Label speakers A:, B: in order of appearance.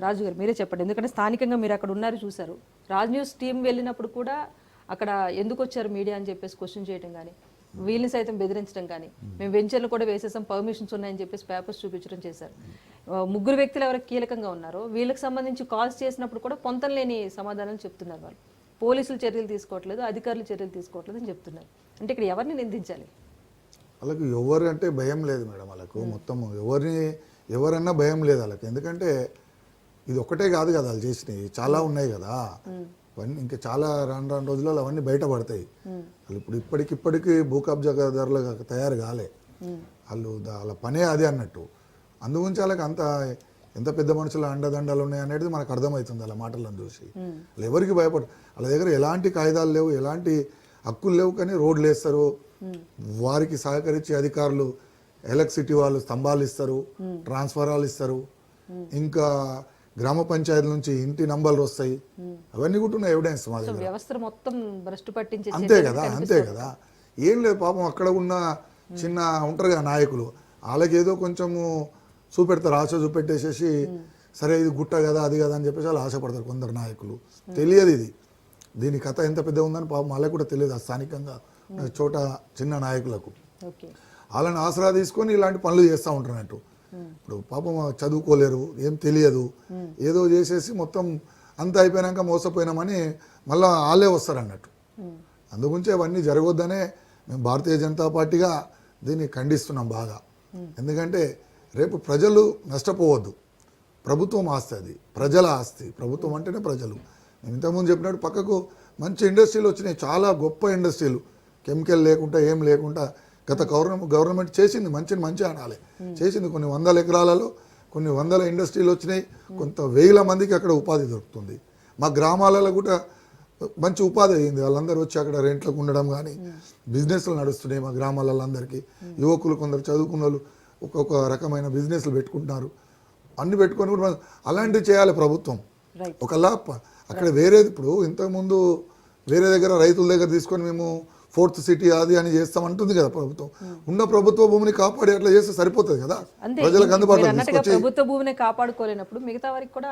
A: రాజు గారు మీరే చెప్పండి, ఎందుకంటే స్థానికంగా మీరు అక్కడ ఉన్నారు, చూశారు. రాజ్ న్యూస్ టీం వెళ్ళినప్పుడు కూడా అక్కడ ఎందుకు వచ్చారు మీడియా అని చెప్పేసి క్వశ్చన్ చేయడం కానీ, వీళ్ళని సైతం బెదిరించడం కానీ, మేము వెంచర్లు కూడా వేసేసాం, పర్మిషన్స్ ఉన్నాయని చెప్పేసి పేపర్స్ చూపించడం చేశారు. ముగ్గురు వ్యక్తులు ఎవరికి కీలకంగా ఉన్నారో వీళ్ళకి సంబంధించి కాల్స్ చేసినప్పుడు కూడా పొంతం లేని సమాధానాలు చెప్తున్నారు. వాళ్ళు పోలీసులు చర్యలు తీసుకోవట్లేదు, అధికారులు చర్యలు తీసుకోవట్లేదు అని చెప్తున్నారు. అంటే ఇక్కడ ఎవరిని నిందించాలి?
B: వాళ్ళకు ఎవరు అంటే భయం లేదు మేడం, వాళ్ళకు మొత్తం ఎవరన్నా భయం లేదు వాళ్ళకి. ఎందుకంటే ఇది ఒక్కటే కాదు కదా వాళ్ళు చేసినవి, చాలా ఉన్నాయి కదా అవన్నీ. ఇంకా చాలా రాను రోజుల్లో అవన్నీ బయటపడతాయి. వాళ్ళు ఇప్పటికిప్పటికి భూ కబ్జాదారులు తయారు కాలే వాళ్ళు, వాళ్ళ పనే అది అన్నట్టు. అందుగురించి వాళ్ళకి అంత ఎంత పెద్ద మనుషుల అండదండలు ఉన్నాయి అనేది మనకు అర్థమవుతుంది వాళ్ళ మాటలను చూసి. వాళ్ళు ఎవరికి భయపడరు, వాళ్ళ దగ్గర ఎలాంటి కాయిదాలు లేవు, ఎలాంటి హక్కులు లేవు, కానీ రోడ్లు వేస్తారు. వారికి సహకరించే అధికారులు ఎలక్ట్రిసిటీ వాళ్ళు స్తంభాలు ఇస్తారు, ట్రాన్స్ఫారాలు ఇస్తారు, ఇంకా గ్రామ పంచాయతీ నుంచి ఇంటి నంబర్లు వస్తాయి. అవన్నీ కూడా ఉన్నాయి ఎవిడెన్స్ మా దగ్గర.
A: వ్యవస్థ మొత్తం భ్రష్టు పట్టించే
B: అంతే కదా. ఏం లేదు పాపం, అక్కడ ఉన్న చిన్న ఉంటారు కదా నాయకులు, వాళ్ళకి ఏదో కొంచెము చూపెడతారు, ఆశ చూపెట్టేసేసి సరే ఇది గుట్ట కదా అది కదా అని చెప్పేసి వాళ్ళు ఆశపడతారు కొందరు నాయకులు. తెలియదు ఇది, దీని కథ ఎంత పెద్ద ఉందని పాపం వాళ్ళకి కూడా తెలియదు. స్థానికంగా చోట చిన్న నాయకులకు వాళ్ళని ఆసరా తీసుకొని ఇలాంటి పనులు చేస్తూ ఉంటారన్నట్టు. ఇప్పుడు పాపం చదువుకోలేరు, ఏం తెలియదు, ఏదో చేసేసి మొత్తం అంత అయిపోయినాక మోసపోయినామని మళ్ళీ వాళ్ళే వస్తారు అన్నట్టు. అందుగురించి అవన్నీ జరగొద్దనే మేము భారతీయ జనతా పార్టీగా దీన్ని ఖండిస్తున్నాం బాగా. ఎందుకంటే రేపు ప్రజలు నష్టపోవద్దు. ప్రభుత్వం ఆస్తి, అది ప్రజల ఆస్తి. ప్రభుత్వం అంటేనే ప్రజలు. నేను ఇంతకుముందు చెప్పినట్టు పక్కకు మంచి ఇండస్ట్రీలు వచ్చినాయి, చాలా గొప్ప ఇండస్ట్రీలు, కెమికల్ లేకుండా ఏం లేకుండా గత గవర్నమెంట్ చేసింది. మంచి అనాలి, చేసింది. కొన్ని వందల ఎకరాలలో కొన్ని వందల ఇండస్ట్రీలు వచ్చినాయి, కొంత వేల మందికి అక్కడ ఉపాధి దొరుకుతుంది. మా గ్రామాలలో కూడా మంచి ఉపాధి అయ్యింది. వాళ్ళందరూ వచ్చి అక్కడ రెంట్లకు ఉండడం కానీ బిజినెస్లు నడుస్తున్నాయి మా గ్రామాలలో. అందరికీ యువకులు కొందరు చదువుకున్న వాళ్ళు ఒక్కొక్క రకమైన బిజినెస్లు పెట్టుకుంటున్నారు. అన్ని పెట్టుకొని కూడా అలాంటివి చేయాలి ప్రభుత్వం. ఒకలా అక్కడ వేరేది, ఇప్పుడు ఇంతకుముందు వేరే దగ్గర రైతుల దగ్గర తీసుకొని మేము ఫోర్త్ సిటీ అది అని చేస్తామంటుంది కదా ప్రభుత్వం. ఉన్న ప్రభుత్వ భూమిని కాపాడి అట్లా చేస్తే సరిపోతుంది కదా, ప్రజలకు అందుబాటులో
A: ప్రభుత్వ భూమిని కాపాడుకోలేనప్పుడు మిగతా వారికి కూడా